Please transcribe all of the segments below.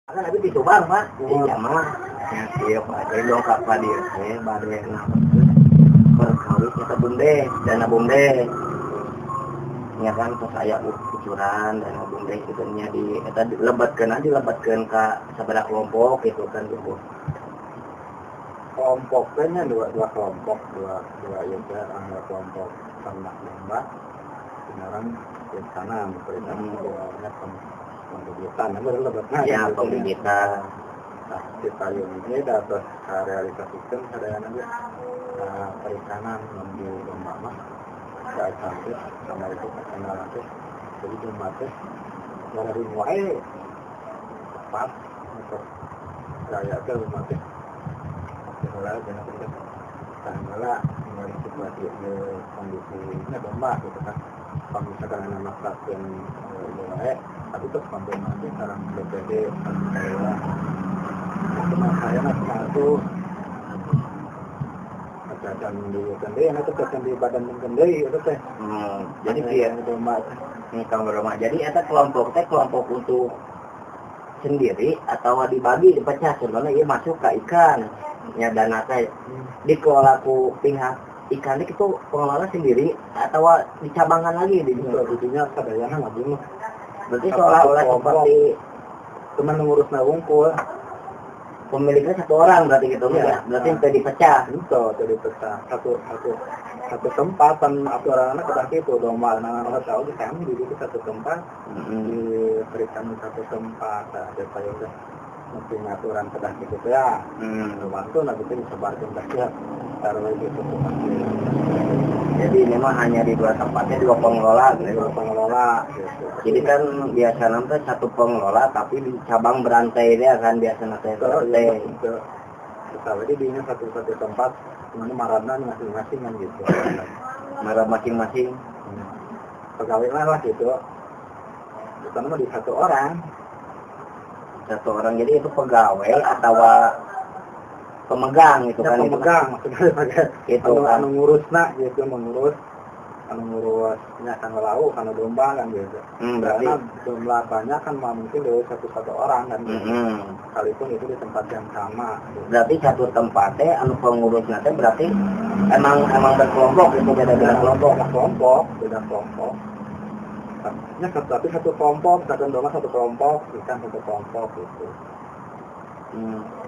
Kan tapi di Subang Pak, iya mah. Ya iya Pak, jadi dongkap Pak dia, badai nah berkawis kita bumdes, dana bumdes. Ya kan terus aya ukuran dana bumdes itu nya di eta dilebatkeun ka sabaraha kelompok gitu kan gitu. Kelompoknya dua kelompok dua ya kelompok ternak domba sekarang di sana memberikan banyak pembibitan lebatnya ya pembibitan. Nah di payung ini dapat realisasikan kadang-kadang perikanan di domba mah saat sampai sama itu kenal nanti jadi domba teh dari mulai tepat untuk raya ke rumah teh sekolah jangan tidak tanggalah dengan situasi kondisinya domba gitu kan kalau misalkan anak masak yang mulai tapi terus sampai nanti sekarang BPD saya cuma saya satu dan di kendai yang itu kan di badan kendai itu teh jadi dia domba kalau rumah jadi eta kelompok untuk sendiri atau dibagi dipecah sebenarnya ia masuk ke ikan ya dana teh dikelola ku pihak ikan itu pengelola sendiri atau dicabangkan lagi di intinya sadayana ngabung berarti seolah-olah seperti teman mengurus nawungkul pemiliknya satu orang berarti gitu ya berarti itu dipecah itu jadi pecah satu tempat kan aturannya kedah itu domba anak-anak tahu di kami di satu tempat diberikan satu tempat ada payung mesti aturan kedah gitu ya waktu nanti disebarkan saja taruh lagi itu jadi memang hanya di dua tempatnya dua pengelola gitu. Jadi kan biasa nanti satu pengelola tapi di cabang berantai dia kan biasa nanti berantai jadi di satu tempat mana marana masing-masing kan gitu marah masing-masing pegawai lah gitu di sana di satu orang jadi itu pegawai atau pemegang gitu ya, kan pemegang maksudnya itu anu ngurusna gitu ngurusnya kan lau karena domba kan gitu karena jumlah banyak kan mungkin dari satu orang kan sekalipun itu di tempat yang sama gitu. Berarti satu tempatnya anu pengurusnya teh berarti emang berkelompok itu beda kelompok ya tapi satu kelompok domba satu kelompok ikan satu kelompok gitu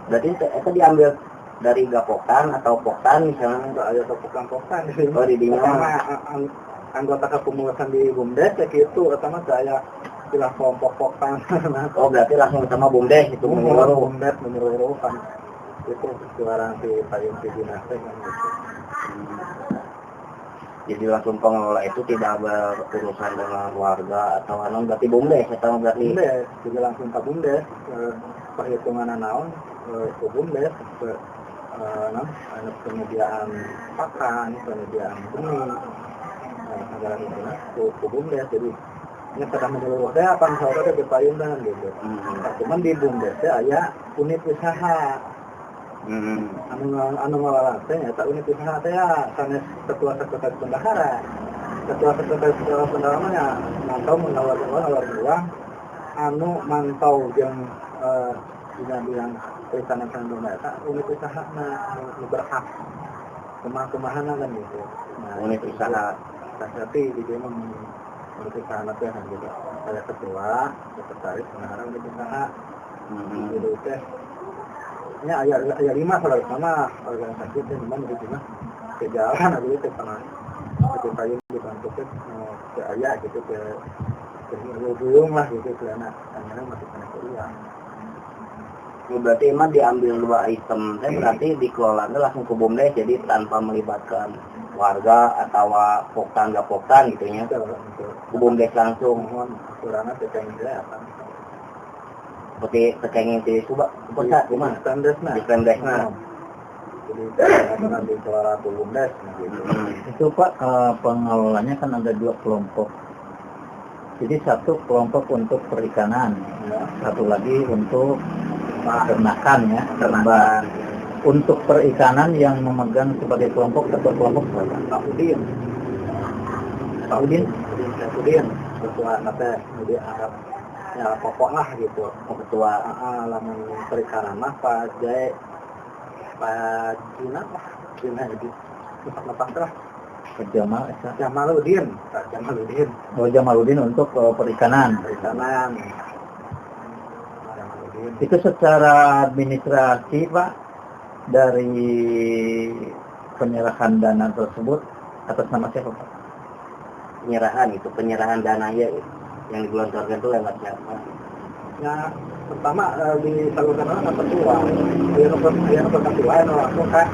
berarti itu diambil dari gapokan atau poktan misalnya ada poktan oh di dinya anggota kepengurusan di BUMDes ya gitu pertama saya istilah kelompok poktan oh berarti langsung sama BUMDes itu menyeluruh kan itu suara di payung di dinasti kan gitu jadi langsung pengelola itu tidak berurusan dengan warga atau anu berarti BUMDes atau berarti BUMDes jadi langsung ke BUMDes perhitungan naon ke BUMDes penyediaan pakan, penyediaan benih, segala itu ke BUMDes jadi ini sudah menyeluruh deh apa misalnya ada payungan gitu. Cuman di BUMDes ada unit usaha. Anu ngelola teh nyata unit usaha teh ya sanes ketua sekretaris bendahara. Ketua sekretaris bendaharanya mantau menawar uang anu mantau yang bilang perikanan domba unit usaha berhak kemahan kan gitu. Unit usaha tapi di dalam unit usaha nanti kan gitu. Ada ketua sekretaris bendahara unit usaha. Gitu teh. Ya ayat 5 kalau sama organisasi itu memang begitu mah ke jalan ada itu karena itu kayu dibantu ke ayat gitu ke belum lah gitu karena anak masih kena kuliah. Berarti emang diambil dua item, berarti dikelola langsung ke BUMDes jadi tanpa melibatkan warga atau poktan gitu ya. Ke BUMDes langsung. Aturannya TKND apa? Seperti tekengin di Subak, pusat gimana? Di Pemdesna. Jadi karena di kelola BUMDes gitu. Itu Pak pengelolanya kan ada dua kelompok. Jadi satu kelompok untuk perikanan, satu lagi untuk peternakan ya, ternak. Untuk perikanan yang memegang sebagai kelompok satu kelompok Pak Udin ketua nate di Arab ya pokok lah gitu. ketua Lamun perikanan mah Pak Cina lah, Cina jadi lepas lah. Jamal Jamaluddin, Pak Jamaluddin. Oh, Jamaluddin untuk perikanan. Perikanan. Jamaluddin. Itu secara administrasi Pak, dari penyerahan dana tersebut atas nama siapa Pak? penyerahan dana ya yang digelontorkan itu lewat siapa? Ya, pertama disalurkan oleh ketua. Dia ketua yang langsung kan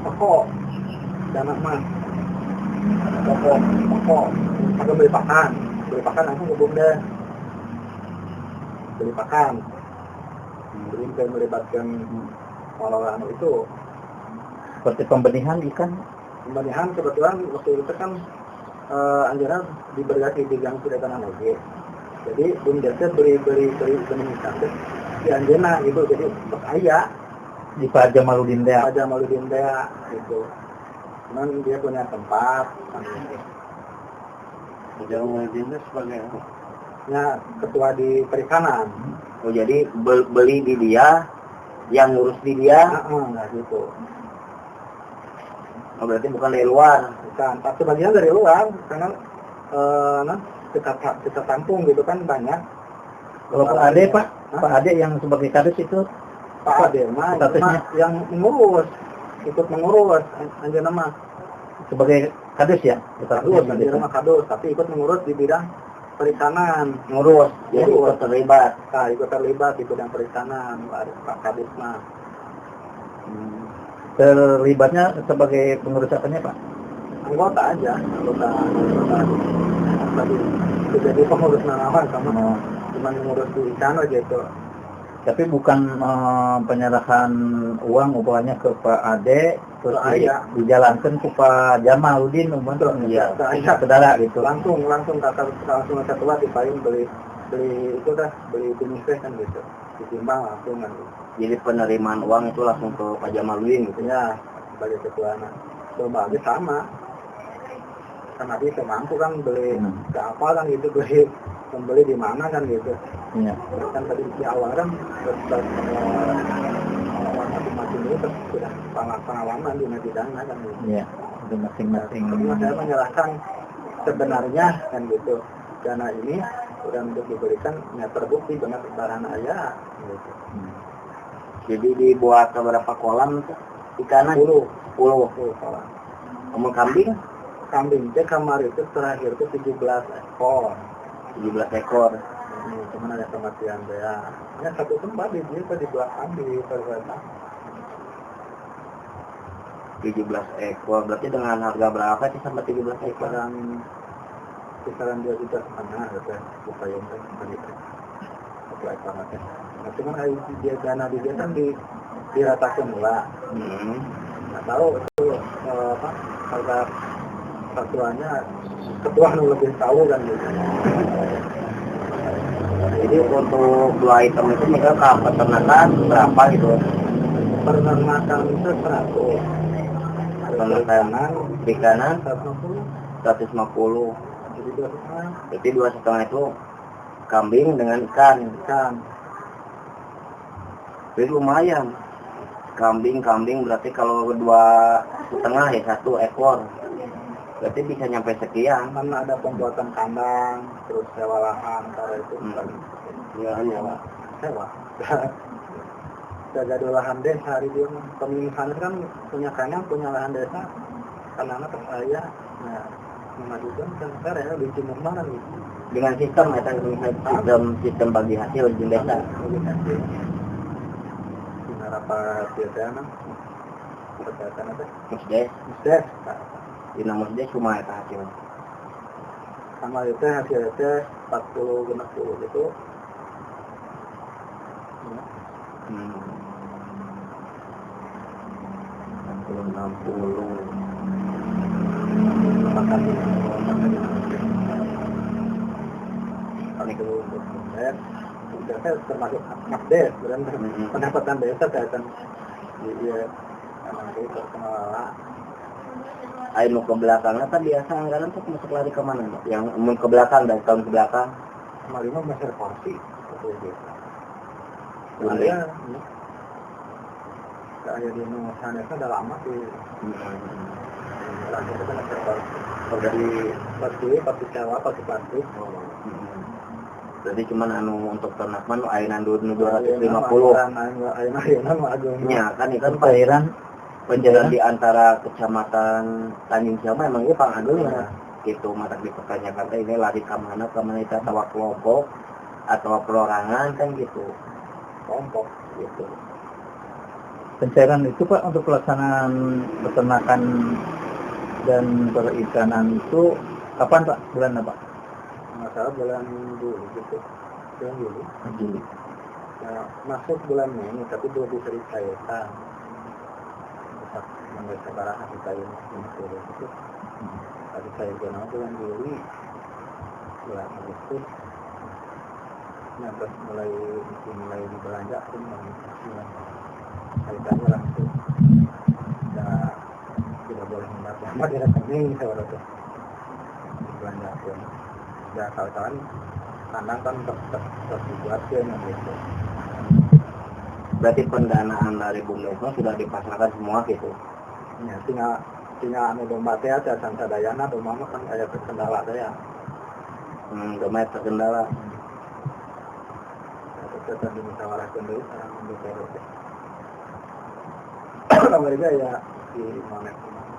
pokok dana mah pokok atau beli pakan langsung ke Bumdes. Beli pakan melibatkan orang itu. Seperti pembenihan ikan. Pembenihan kebetulan waktu itu kan anjuran diberi digang sudah tanah lagi. Jadi Bumdesnya beli benih ikan di Anjena gitu. Jadi untuk ayah Di Pak Jamaluddin Dea. Pak Jamaluddin Dea gitu. Cuman dia punya tempat. Jamaluddin Dea sebagai ketua di perikanan. oh jadi beli di dia, yang ngurus di dia. Nah gitu. Oh, berarti bukan dari luar. Bukan, tapi bagian dari luar karena kita tampung gitu kan banyak. Kalau Pak Ade Pak, Pak Ade yang sebagai kadus itu Pak Ade mah statusnya yang ikut mengurus Anjena mah. sebagai kadus ya? Kadus, Anjena mah kadus, tapi ikut mengurus di bidang perikanan. Ngurus, jadi ikut terlibat. Nah, ikut terlibat di bidang perikanan, Pak Kadus mah. Terlibatnya sebagai pengurus apanya Pak? Anggota aja, anggota tadi jadi pengurus nanaman sama cuma mengurus di ikan aja itu. Tapi bukan penyerahan uang umpamanya ke Pak Ade terus dijalankan ke Pak Jamaluddin untuk saudara gitu. Langsung ketua dipaling beli itu dah, beli jenis kan gitu. Ditimbang langsung kan. Jadi penerimaan uang itu langsung ke Pak Jamaluddin gitu. Ya, sebagai ketua anak. Coba aja sama. Karena dia mampu kan beli ke apa kan gitu, membeli di mana kan gitu. Iya. Kan tadi di awal kan masing-masing itu sudah pengalaman di bidangnya kan gitu. Iya, itu masing-masing. Saya menyerahkan sebenarnya kan gitu. Dana ini sudah untuk diberikan terbukti benar barang ayah gitu. Jadi dibuat beberapa kolam ikanan 10 kolam. Ngomong kambing Teh kamar itu terakhir itu 17 ekor. Cuman ada kematian dia. Ya satu tempat di dia di belakang di perweta. 17 ekor. Berarti dengan harga berapa sih sama 17 ekor? Kisaran 2,5 juta gitu ya. Upaya untuk begitu. Satu ekor aja. Nah, cuman dia dana di dia kan diratakan pula. Nggak tahu itu harga satuannya ketua lebih tahu kan gitu. Jadi untuk 2 item itu misalnya ke peternakan berapa gitu? Peternakan itu 100. Peternakan perikanan 150. 150. Jadi 2,5 itu kambing dengan ikan. Jadi lumayan. Kambing berarti kalau 2,5 ya 1 ekor. Berarti bisa nyampe sekian. Karena ada pembuatan kandang, terus sewa lahan, antara itu sewa. Jaga lahan desa hari dia pemilihan kan punya kandang, punya lahan desa. Karena anak saya memajukan kan saya di timur mana gitu. Dengan sistem bagi hasil di desa. Dengan apa biasanya? Kesehatan apa? Musdes. Dinamo dia cuma eta hasil. Sama itu hasilnya 40-60 gitu. Ya. 40-60. Makan itu untuk saya termasuk Makdes, pendapatan desa kaitan dia itu pengelola. Ayo ke belakangnya kan biasa anggaran tuh masuk lari ke mana? Yang ke belakang dari tahun ke belakang Malino meser porsi itu biasa. Boleh. Kayak di Nusa udah lama sih. Lagi itu kan meser porsi. Dari pasti sewa, pasti plastik. Jadi cuman anu untuk ternak mah nu ayeuna 250. Ayeuna mah agung. Nya kan itu kan penjalan di antara kecamatan Tanjung Siama emang ieu pangadeung ya. Gitu matak dipertanyakan teh ini lari ka mana kita tawa kelompok atau perorangan kan gitu. Kelompok Gitu. Pencairan itu Pak untuk pelaksanaan peternakan dan perikanan itu kapan Pak? Bulan apa? masalah bulan Juli gitu. Bulan Juli. Juli. Nah, masuk bulan Mei tapi belum bisa dicairkan. Bisa barang hati kayu itu. Hati kayu bulan Juli, bulan Agustus. Nah, terus mulai dibelanja pun kaitannya langsung. Nah, tidak boleh membaca di rekening seperti itu. Belanja pun. Ya kawan-kawan kandang kan terus dibuatkan gitu. Berarti pendanaan dari Bumdesma sudah dipasarkan semua gitu. Ya, tinggal anu domba teh ada sadayana domba mah kan aya kendala teh ya. Domba terkendala. Kita tadi musyawarahkeun deui sareng DPR. Kamari ge ya di mana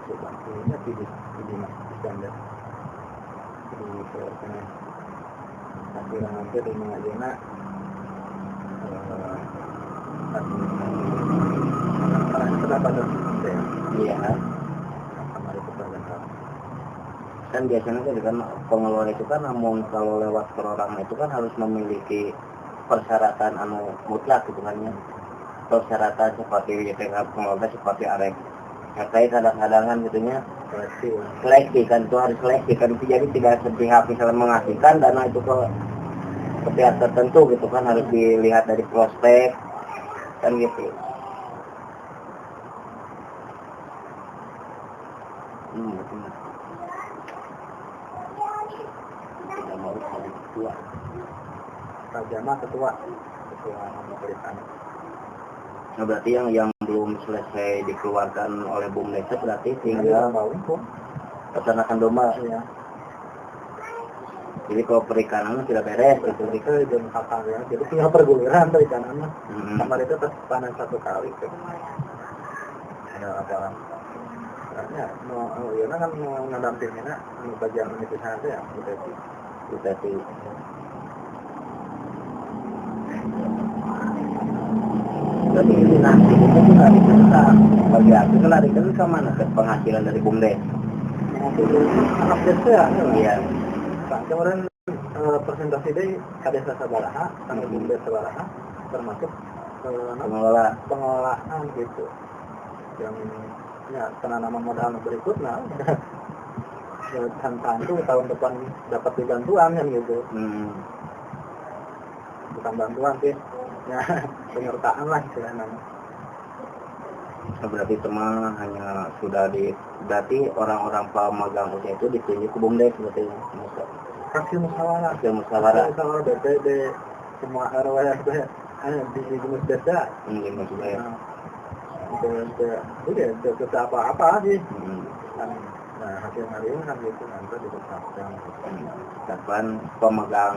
bantunya di standar. Di sana. Tapi nanti di mengajena Iya. Kan biasanya kan pengelola itu kan namun kalau lewat perorangan itu kan harus memiliki persyaratan anu mutlak gitu kan ya. Persyaratan seperti YTK pengelola seperti arek terkait kadang-kadangan gitunya seleksi kan itu harus seleksi kan itu jadi tidak sepihak misalnya mengasihkan dana itu ke pihak tertentu gitu kan harus dilihat dari prospek kan gitu. Tidak mau jadi ketua. Raja mah ketua pemerintahan. Nah, berarti yang belum selesai dikeluarkan oleh Bumdes berarti tinggal peternakan domba. Ya. Jadi kalau perikanan tidak beres gitu. Itu jam kakak ya. Jadi tinggal perguliran perikanan mah. Kamar itu panen 1 kali kan. Ada apa? Ya, ya kan mau ngadampinginnya bagian itu saja ya, Uteti. Jadi ini nanti itu juga dicerita bagi aku kan larikan ke mana ke penghasilan dari Bumdes. Anak desa ya. Iya. Kemarin presentasi deh ada sabaraha, sama Bumdes sabaraha, termasuk pengelolaan gitu. Yang ya penanaman modal berikutnya tantangan tahun depan dapat bantuan kan gitu. Bukan bantuan sih, ya penyertaan lah istilahnya. Berarti teman hanya sudah berarti orang-orang pemegang usaha itu ditunjuk ke Bumdes berarti. Hasil musyawarah BPD semua RW di jenis desa. Jenis ya. Udah apa-apa sih. Nah hasil hari ini kan gitu nanti ditetapkan. Kapan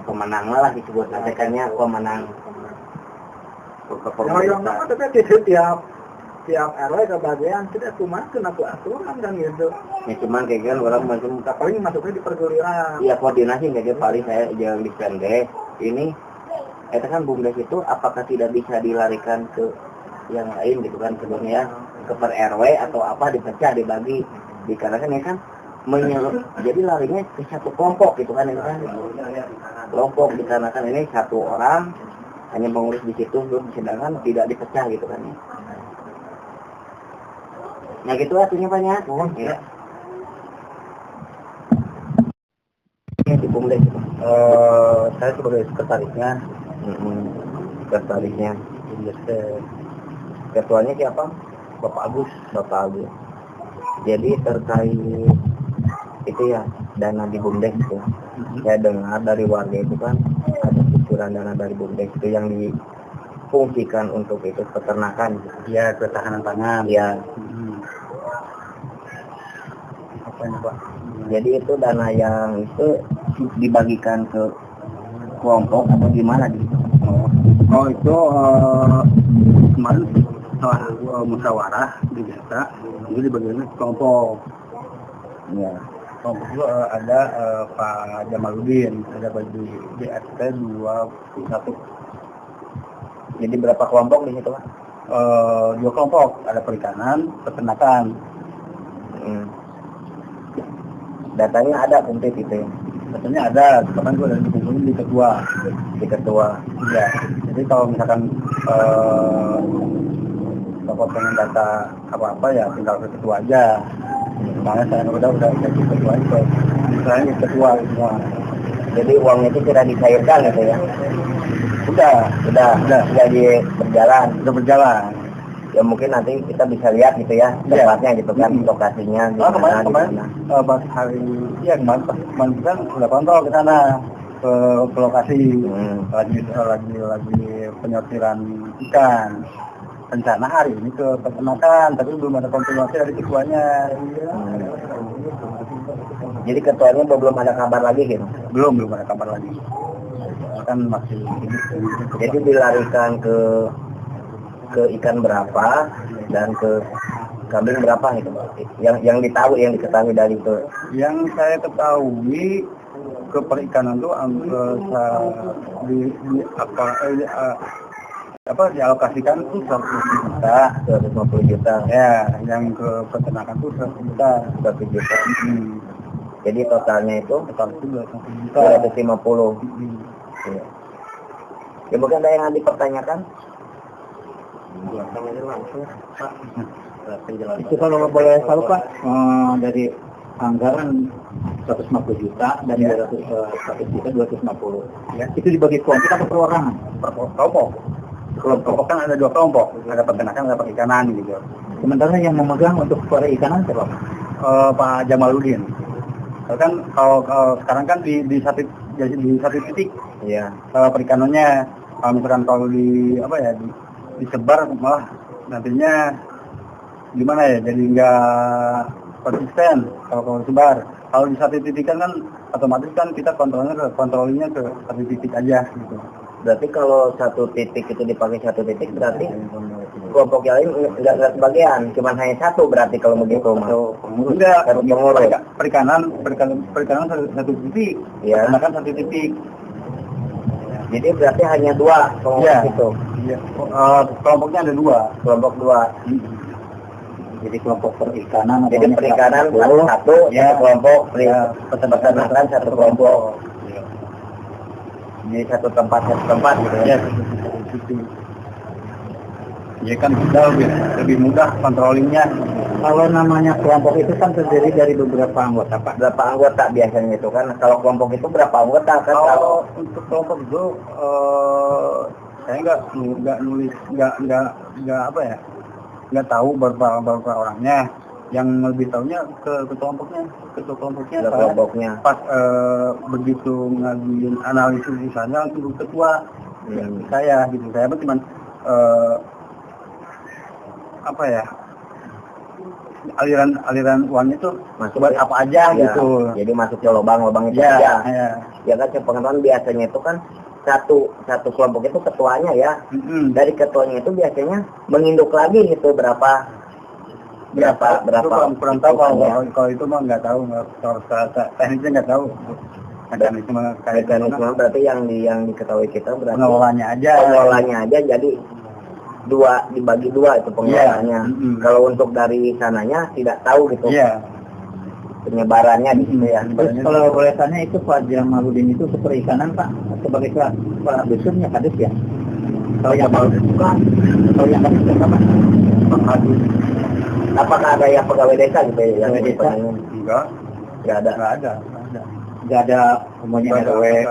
pemenang lah disebut nantikannya pemenang. Yang nama tapi tiap RW kebagian tidak cuma kena aturan kan gitu. Ya cuman kayak kan orang macam paling masuknya di perguliran. Iya koordinasi kayak paling saya jangan di pendek. Ini itu kan Bumdes itu apakah tidak bisa dilarikan ke yang lain gitu kan sebenarnya ke per RW atau apa dipecah dibagi dikarenakan ya kan jadi larinya ke satu kelompok gitu kan ini kan kelompok dikarenakan ini satu orang hanya mengurus di situ sedangkan tidak dipecah gitu kan ya. Nah gitu artinya banyak. Ya. Di Bumdes saya sebagai sekretarisnya. Sekretarisnya. Ketuanya siapa? Bapak Agus. Jadi terkait itu ya dana di BUMDes itu. Saya dengar dari warga itu kan ada kucuran dana dari BUMDes itu yang difungsikan untuk itu peternakan. Ya, ketahanan pangan. Ya, Apa ini Pak? jadi itu dana yang itu dibagikan ke kelompok atau gimana gitu? Oh itu kemarin setelah musyawarah di desa itu dibagikan kelompok. Ya. Kelompok itu ada Pak Jamaludin, ada baju DST 21. Jadi berapa kelompok di situ, Pak? 2 kelompok, ada perikanan, peternakan. Datanya ada komplit itu ya? Katanya ada, bahkan gue ada dikumpulin di ketua. Iya. Jadi kalau misalkan Bapak pengen data apa-apa ya tinggal ke ketua aja. Makanya saya udah jadi ketua itu. Saya jadi ketua semua. Jadi uangnya itu tidak dicairkan gitu ya? Sudah berjalan. Sudah berjalan. Ya mungkin nanti kita bisa lihat gitu ya tempatnya gitu kan, lokasinya di Kemarin pas hari kemarin kan sudah kontrol ke sana ke lokasi lagi penyortiran ikan. Rencana hari ini ke peternakan, tapi belum ada konfirmasi dari ketuanya. Jadi ketuanya belum ada kabar lagi gitu? Belum ada kabar lagi. Kan masih jadi dilarikan ke ikan berapa dan ke kambing berapa gitu, yang diketahui dari itu. Yang saya ketahui ke perikanan itu dialokasikan itu 150 juta ya, yang ke peternakan itu 100 juta. Jadi totalnya itu 250. Ya. Ya mungkin ada yang dipertanyakan. Itu kalau boleh tahu Pak, dari anggaran 150 juta dan 100 juta 250 ya, itu dibagi kelompok atau perorangan? Kelompok kan ada 2 kelompok, ada peternakan, ada perikanan gitu. Sementara yang memegang untuk perikanan siapa? Pak Jamaludin. Kalau sekarang kan di satu titik ya. Perikanannya kalau misalkan kalau disebar malah nantinya gimana ya, jadi nggak konsisten kalau disebar. Kalau di satu titik kan otomatis kan kita kontrolnya ke satu titik aja gitu. Berarti kalau satu titik itu dipakai satu titik berarti kelompok yang lain nggak sebagian, cuma hanya satu berarti kalau begitu. Enggak, pengurus. Perikanan satu titik, peternakan satu titik. Jadi berarti hanya 2 kelompok itu. Iya. Kelompoknya ada 2. Kelompok 2. Jadi kelompok perikanan. Jadi perikanan satu kelompok, peternakan satu kelompok. Jadi satu tempat gitu ya. Ya kan sudah lebih mudah kontrolingnya. Kalau namanya kelompok itu kan terdiri dari beberapa anggota Pak. Berapa anggota biasanya itu kan? Kalau kelompok itu berapa anggota kan? Kalau untuk kelompok itu saya nggak tahu berapa orangnya. Yang lebih tahunya ke kelompoknya. Pas begitu ngajuin analisis di sana langsung ketua saya gitu. Saya cuma aliran uangnya tuh masuk buat apa aja gitu. Jadi masuk ke lubang-lubang itu aja. Ya kan pengetahuan biasanya itu kan satu kelompok itu ketuanya ya. Dari ketuanya itu biasanya menginduk lagi gitu berapa kurang tahu kalau itu mah nggak tahu, kalau teknisnya nggak tahu. Mekanisme berarti yang diketahui kita berarti pengelolanya aja jadi dibagi 2 itu pengelolaannya. Kalau untuk dari sananya tidak tahu gitu. Penyebarannya di situ ya. Terus kalau boleh tanya itu Pak Jamaludin itu perikanan Pak sebagai Pak Dusunnya Kades ya? Kalau yang Kades bukan. Kalau yang Kades siapa Pak? Pak Kades. Apakah ada yang pegawai desa gitu ya? Pegawai desa? Enggak ada umumnya RW,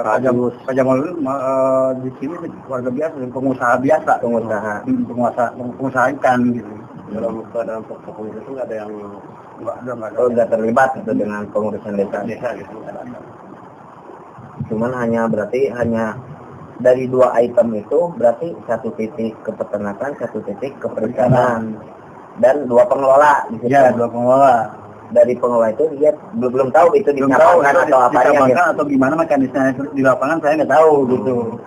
Pak Jamaludin di sini warga biasa, pengusaha biasa, pengusaha ikan gitu. dalam pengurus itu nggak ada yang nggak terlibat itu dengan pengurusan desa. gitu nggak ada. Cuman berarti hanya dari 2 item itu berarti 1 titik ke peternakan, 1 titik ke perikanan, dan 2 pengelola. Ya, 2 pengelola. Dari pengelola itu dia belum tahu itu dicapangkan atau apanya gitu. Atau gimana mekanismenya di lapangan saya nggak tahu gitu.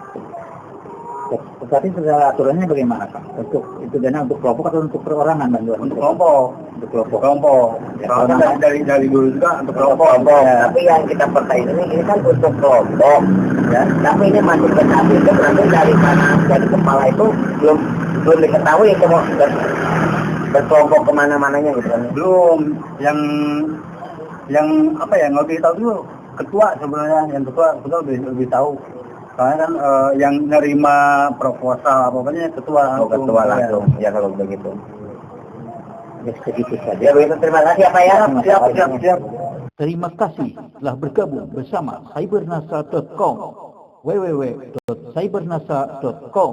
Tapi segala aturannya bagaimana Kak? Untuk itu dana untuk kelompok atau untuk perorangan bantuan? Untuk kelompok. Untuk kelompok. Ya, soalnya dari dulu juga untuk kelompok. Ya. Tapi yang kita percaya ini kan untuk kelompok, ya. Tapi ini masih ke tahap itu nanti dari mana dari kepala itu belum diketahui itu mau berkelompok kemana-mananya gitu kan? Belum. Yang apa ya nggak kita tahu dulu ketua sebenarnya, yang ketua lebih tahu. Soalnya kan yang nerima proposal apa-apanya ketua langsung. Ya kalau begitu. Ya segitu saja. Ya begitu, terima kasih Pak ya. Siap. Terima kasih telah bergabung bersama cybernasa.com www.cybernasa.com